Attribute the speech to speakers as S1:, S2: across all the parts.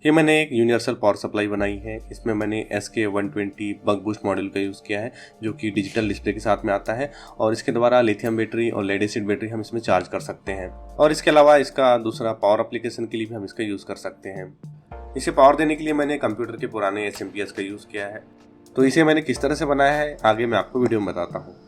S1: ये मैंने एक यूनिवर्सल पावर सप्लाई बनाई है। इसमें मैंने SK120 बक बूस्ट मॉड्यूल का यूज़ किया है, जो कि डिजिटल डिस्प्ले के साथ में आता है और इसके द्वारा लिथियम बैटरी और लेड एसिड बैटरी हम इसमें चार्ज कर सकते हैं। और इसके अलावा इसका दूसरा पावर एप्लीकेशन के लिए भी हम इसका यूज़ कर सकते हैं। इसे पावर देने के लिए मैंने कंप्यूटर के पुराने SMPS का यूज़ किया है। तो इसे मैंने किस तरह से बनाया है आगे मैं आपको वीडियो में बताता हूँ।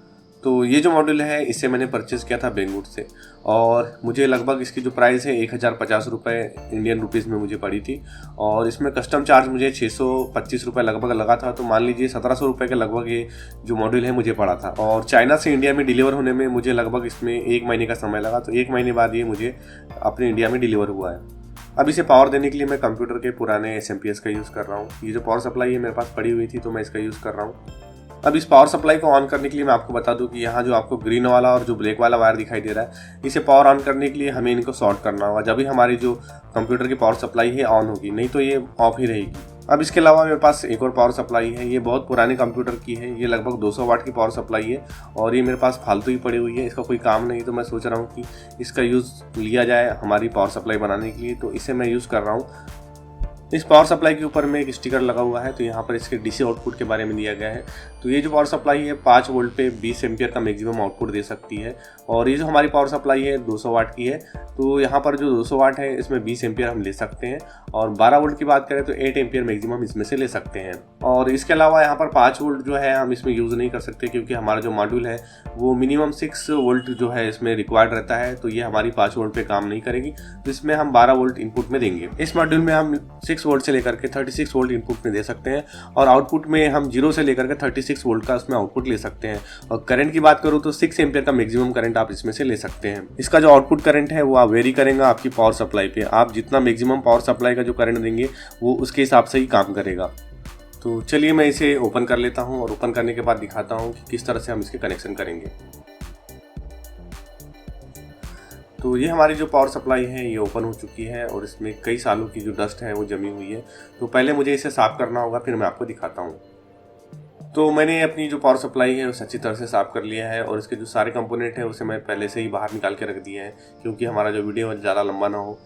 S1: तो ये जो मॉड्यूल है इसे मैंने परचेज़ किया था बेंगलुरु से और मुझे लगभग इसकी जो प्राइस है 1050 रुपये इंडियन रुपीज़ में मुझे पड़ी थी। और इसमें कस्टम चार्ज मुझे 625 रुपये लगभग लगा था। तो मान लीजिए 1700 रुपये के लगभग ये जो मॉड्यूल है मुझे पड़ा था। और चाइना से इंडिया में डिलीवर होने में मुझे लगभग इसमें 1 महीने का समय लगा। तो 1 महीने बाद ये मुझे अपने इंडिया में डिलीवर हुआ है। अब इसे पावर देने के लिए मैं कंप्यूटर के पुराने SMPS का यूज़ कर रहा हूँ। ये जो पावर सप्लाई है मेरे पास पड़ी हुई थी तो मैं इसका यूज़ कर रहा हूँ। अब इस पावर सप्लाई को ऑन करने के लिए मैं आपको बता दूं कि यहाँ जो आपको ग्रीन वाला और जो ब्लैक वाला वायर दिखाई दे रहा है, इसे पावर ऑन करने के लिए हमें इनको शॉर्ट करना होगा। जब भी हमारी जो कंप्यूटर की पावर सप्लाई है ऑन होगी, नहीं तो ये ऑफ ही रहेगी। अब इसके अलावा मेरे पास एक और पावर सप्लाई है। ये बहुत पुराने कंप्यूटर की है। ये लगभग 200 वाट की पावर सप्लाई है और ये मेरे पास फालतू ही पड़ी हुई है। इसका कोई काम नहीं, तो मैं सोच रहा हूँ कि इसका यूज़ लिया जाए हमारी पावर सप्लाई बनाने के लिए। तो इसे मैं यूज़ कर रहा हूँ। इस पावर सप्लाई के ऊपर में एक स्टिकर लगा हुआ है। तो यहाँ पर इसके DC आउटपुट के बारे में दिया गया है। तो ये जो पावर सप्लाई है 5 वोल्ट पे 20 एम्पियर का मैक्सिमम आउटपुट दे सकती है। और ये जो हमारी पावर सप्लाई है 200 वाट की है। तो यहाँ पर जो 200 वाट है इसमें 20 एम्पियर हम ले सकते हैं। और 12 वोल्ट की बात करें तो 8 एम्पियर मैक्सिमम इसमें से ले सकते हैं। और इसके अलावा यहाँ पर 5 वोल्ट जो है हम इसमें यूज़ नहीं कर सकते, क्योंकि हमारा जो मॉड्यूल है वो मिनिमम 6 वोल्ट जो है इसमें रिक्वायर्ड रहता है। तो ये हमारी 5 वोल्ट पे काम नहीं करेगी। तो इसमें हम 12 वोल्ट इनपुट में देंगे। इस मॉड्यूल में हम 6 वोल्ट से लेकर के 36 वोल्ट इनपुट में दे सकते हैं। और आउटपुट में हम 0 से लेकर के 36 वोल्ट का उसमें आउटपुट ले सकते हैं। और करंट की बात करूँ तो 6 एम्पियर का मैक्सिमम करंट आप इसमें से ले सकते हैं। इसका जो आउटपुट करंट है वो आप वेरी करेगा आपकी पावर सप्लाई पे। आप जितना मैक्सिमम पावर सप्लाई का जो करंट देंगे वो उसके हिसाब से ही काम करेगा। तो चलिए मैं इसे ओपन कर लेता हूँ और ओपन करने के बाद दिखाता हूँ कि किस तरह से हम इसके कनेक्शन करेंगे। तो ये हमारी जो पावर सप्लाई है ये ओपन हो चुकी है और इसमें कई सालों की जो डस्ट है वो जमी हुई है। तो पहले मुझे इसे साफ़ करना होगा, फिर मैं आपको दिखाता हूँ। तो मैंने अपनी जो पावर सप्लाई है उसे अच्छी तरह से साफ़ कर लिया है और इसके जो सारे कंपोनेंट हैं उसे मैं पहले से ही बाहर निकाल के रख दिए हैं, क्योंकि हमारा जो वीडियो है ज़्यादा लंबा ना हो।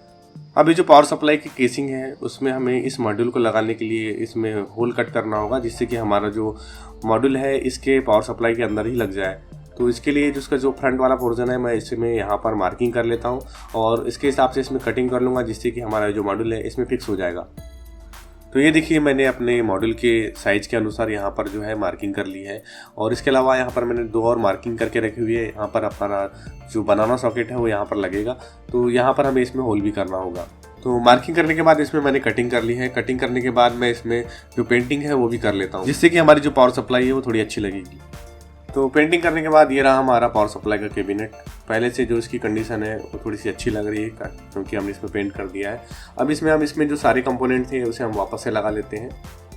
S1: अभी जो पावर सप्लाई की केसिंग है उसमें हमें इस मॉड्यूल को लगाने के लिए इसमें होल कट करना होगा, जिससे कि हमारा जो मॉड्यूल है इसके पावर सप्लाई के अंदर ही लग जाए। तो इसके लिए जिसका जो फ्रंट वाला पोर्शन है मैं इसमें यहाँ पर मार्किंग कर लेता हूँ और इसके हिसाब से इसमें कटिंग कर लूँगा, जिससे कि हमारा जो मॉड्यूल है इसमें फिक्स हो जाएगा। तो ये देखिए मैंने अपने मॉड्यूल के साइज़ के अनुसार यहाँ पर जो है मार्किंग कर ली है। और इसके अलावा यहाँ पर मैंने 2 और मार्किंग करके रखी हुई है। यहाँ पर अपना जो बनाना सॉकेट है वो यहाँ पर लगेगा। तो यहाँ पर हमें इसमें होल भी करना होगा। तो मार्किंग करने के बाद इसमें मैंने कटिंग कर ली है। कटिंग करने के बाद मैं इसमें जो पेंटिंग है वो भी कर लेता हूँ, जिससे कि हमारी जो पावर सप्लाई है वो थोड़ी अच्छी लगेगी। तो पेंटिंग करने के बाद ये रहा हमारा पावर सप्लाई का कैबिनेट। पहले से जो इसकी कंडीशन है वो थोड़ी सी अच्छी लग रही है, क्योंकि हमने इसमें पेंट कर दिया है। अब इसमें जो सारे कंपोनेंट थे उसे हम वापस से लगा लेते हैं।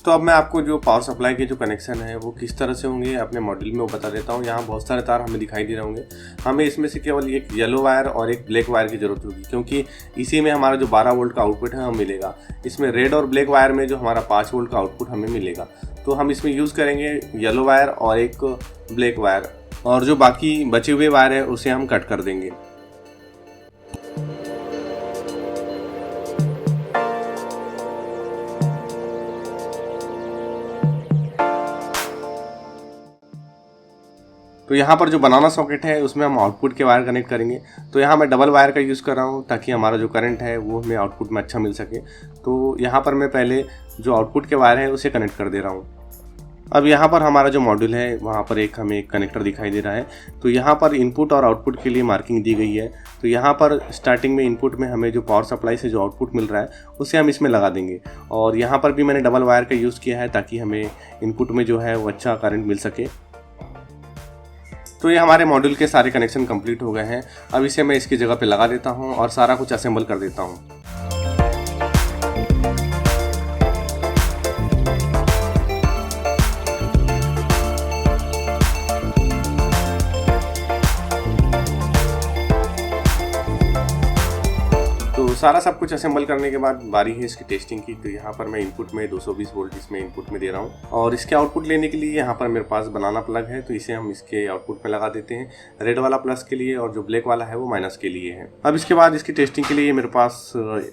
S1: तो अब मैं आपको जो पावर सप्लाई के जो कनेक्शन है वो किस तरह से होंगे अपने मॉड्यूल में वो बता देता हूँ। यहाँ बहुत सारे तार हमें दिखाई दे रहे होंगे। हमें इसमें से केवल एक येलो वायर और एक ब्लैक वायर की ज़रूरत होगी, क्योंकि इसी में हमारा जो 12 वोल्ट का आउटपुट है हमें मिलेगा। इसमें रेड और ब्लैक वायर में जो हमारा 5 वोल्ट का आउटपुट हमें मिलेगा। तो हम इसमें यूज़ करेंगे येलो वायर और एक ब्लैक वायर, और जो बाकी बचे हुए वायर है उसे हम कट कर देंगे। तो तो यहाँ पर जो बनाना सॉकेट है उसमें हम आउटपुट के वायर कनेक्ट करेंगे। तो यहाँ मैं डबल वायर का यूज़ कर रहा हूँ ताकि हमारा जो करंट है वो हमें आउटपुट में अच्छा मिल सके। तो यहाँ पर मैं पहले जो आउटपुट के वायर है उसे कनेक्ट कर दे रहा हूँ। अब यहाँ पर हमारा जो मॉड्यूल है वहाँ पर हमें एक कनेक्टर दिखाई दे रहा है। तो यहाँ पर इनपुट और आउटपुट के लिए मार्किंग दी गई है। तो यहाँ पर स्टार्टिंग में इनपुट में हमें जो पावर सप्लाई से जो आउटपुट मिल रहा है उसे हम इसमें लगा देंगे। और यहाँ पर भी मैंने डबल वायर का यूज़ किया है ताकि हमें इनपुट में जो है वो अच्छा करंट मिल सके। तो ये हमारे मॉड्यूल के सारे कनेक्शन कंप्लीट हो गए हैं। अब इसे मैं इसकी जगह पे लगा देता हूँ और सारा कुछ असेंबल कर देता हूँ। सारा सब कुछ असेंबल करने के बाद बारी है इसकी टेस्टिंग की। तो यहाँ पर मैं इनपुट में 220 वोल्ट इसमें इनपुट में दे रहा हूँ और इसके आउटपुट लेने के लिए यहाँ पर मेरे पास बनाना प्लग है। तो इसे हम इसके आउटपुट में लगा देते हैं। रेड वाला प्लस के लिए और जो ब्लैक वाला है वो माइनस के लिए है। अब इसके बाद इसकी टेस्टिंग के लिए मेरे पास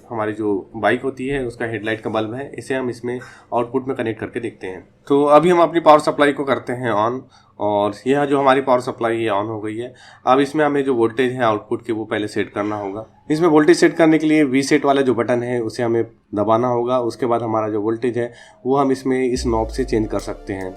S1: हमारी जो बाइक होती है उसका हेडलाइट का बल्ब है। इसे हम इसमें आउटपुट में कनेक्ट करके देखते हैं। तो अभी हम अपनी पावर सप्लाई को करते हैं ऑन और यह जो हमारी पावर सप्लाई है ऑन हो गई है। अब इसमें हमें जो वोल्टेज है आउटपुट के वो पहले सेट करना होगा। इसमें वोल्टेज सेट करने के लिए वी सेट वाला जो बटन है उसे हमें दबाना होगा। उसके बाद हमारा जो वोल्टेज है वो हम इसमें इस नॉब से चेंज कर सकते हैं।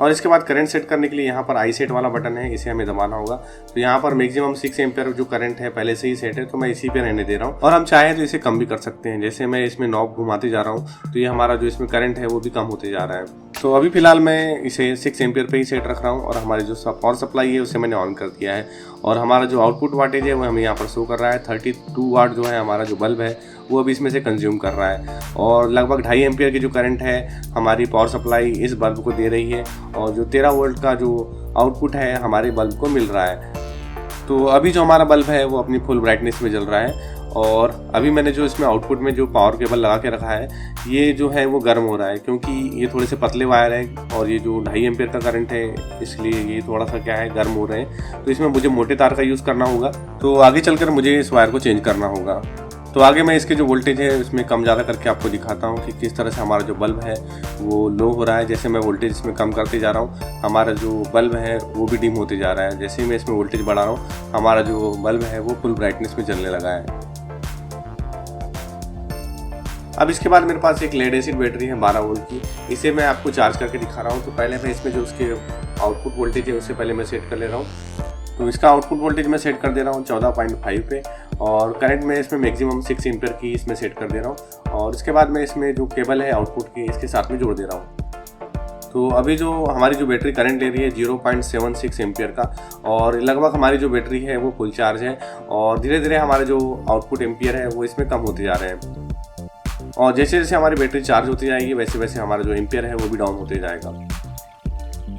S1: और इसके बाद करंट सेट करने के लिए यहाँ पर आई सेट वाला बटन है, इसे हमें दबाना होगा। तो यहाँ पर मैक्सिमम 6 एम्पियर जो करंट है पहले से ही सेट है तो मैं इसी पे रहने दे रहा हूँ। और हम चाहे तो इसे कम भी कर सकते हैं। जैसे मैं इसमें नॉब घुमाते जा रहा हूँ तो ये हमारा जो इसमें करंट है वो भी कम होते जा रहा है। तो अभी फिलहाल मैं इसे 6 एम्पियर पे ही सेट रख रहा हूँ और हमारी जो पावर सप्लाई है उसे मैंने ऑन कर दिया है। और हमारा जो आउटपुट वाटेज है वो हमें यहाँ पर शो कर रहा है। 32 वाट जो है हमारा जो बल्ब है वो अभी इसमें से कंज्यूम कर रहा है। और लगभग 2.5 एम्पियर की जो करंट है हमारी पावर सप्लाई इस बल्ब को दे रही है और जो 13 वोल्ट का जो आउटपुट है हमारे बल्ब को मिल रहा है। तो अभी जो हमारा बल्ब है वो अपनी फुल ब्राइटनेस में जल रहा है। और अभी मैंने जो इसमें आउटपुट में जो पावर केबल लगा के रखा है ये जो है वो गर्म हो रहा है क्योंकि ये थोड़े से पतले वायर है और ये जो 2.5 एम्पियर का करंट है इसलिए ये थोड़ा सा क्या है गर्म हो रहे हैं। तो इसमें मुझे मोटे तार का यूज़ करना होगा। तो आगे चलकर मुझे इस वायर को चेंज करना होगा। तो आगे मैं इसके जो वोल्टेज है उसमें कम ज़्यादा करके आपको दिखाता हूँ कि किस तरह से हमारा जो बल्ब है वो लो हो रहा है। जैसे मैं वोल्टेज इसमें कम करते जा रहा हूँ हमारा जो बल्ब है वो भी डिम होते जा रहा है। जैसे ही मैं इसमें वोल्टेज बढ़ा रहा हूँ हमारा जो बल्ब है वो फुल ब्राइटनेस में जलने लगा है। अब इसके बाद मेरे पास एक लेड एसिड बैटरी है 12 वोल्ट की। इसे मैं आपको चार्ज करके दिखा रहा हूँ। तो पहले मैं इसमें जो उसके आउटपुट वोल्टेज है उससे पहले मैं सेट कर ले रहा हूँ। तो इसका आउटपुट वोल्टेज मैं सेट कर दे रहा हूँ 14.5 पे और करंट में इसमें मैक्सिमम 6 एम्पियर की इसमें सेट कर दे रहा हूँ। और इसके बाद मैं इसमें जो केबल है आउटपुट की इसके साथ में जोड़ दे रहा हूँ। तो अभी जो हमारी जो बैटरी करंट ले रही है 0.76 एम्पियर का और लगभग हमारी जो बैटरी है वो फुल चार्ज है। और धीरे धीरे हमारे जो आउटपुट एम्पियर है वो इसमें कम होते जा रहे हैं। और जैसे जैसे हमारी बैटरी चार्ज होती जाएगी वैसे वैसे हमारा जो एम्पियर है वो भी डाउन होते जाएगा।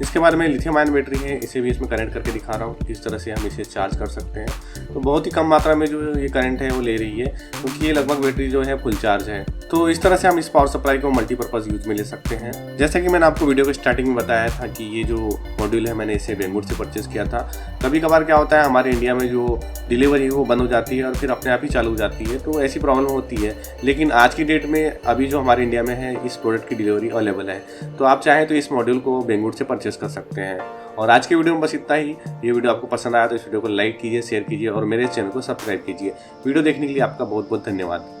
S1: इसके बाद में लिथियम आयन बैटरी है, इसे भी इसमें कनेक्ट करके दिखा रहा हूँ किस तरह से हम इसे चार्ज कर सकते हैं। तो बहुत ही कम मात्रा में जो ये करंट है वो ले रही है क्योंकि ये लगभग बैटरी जो है फुल चार्ज है। तो इस तरह से हम इस पावर सप्लाई को मल्टीपर्पज़ यूज में ले सकते हैं। जैसा कि मैंने आपको वीडियो के स्टार्टिंग में बताया था कि ये जो मॉड्यूल है मैंने इसे बेंगलुरु से परचेज़ किया था। कभी कभार क्या होता है हमारे इंडिया में जो डिलीवरी वो बंद हो जाती है और फिर अपने आप ही चालू हो जाती है, तो ऐसी प्रॉब्लम होती है। लेकिन आज की डेट में अभी जो हमारे इंडिया में है इस प्रोडक्ट की डिलीवरी अवेलेबल है। तो आप चाहें तो इस मॉड्यूल को बेंगलुरु से परचेज़ कर सकते हैं। और आज की वीडियो में बस इतना ही। ये वीडियो आपको पसंद आया तो इस वीडियो को लाइक कीजिए, शेयर कीजिए और मेरे चैनल को सब्सक्राइब कीजिए। वीडियो देखने के लिए आपका बहुत बहुत धन्यवाद।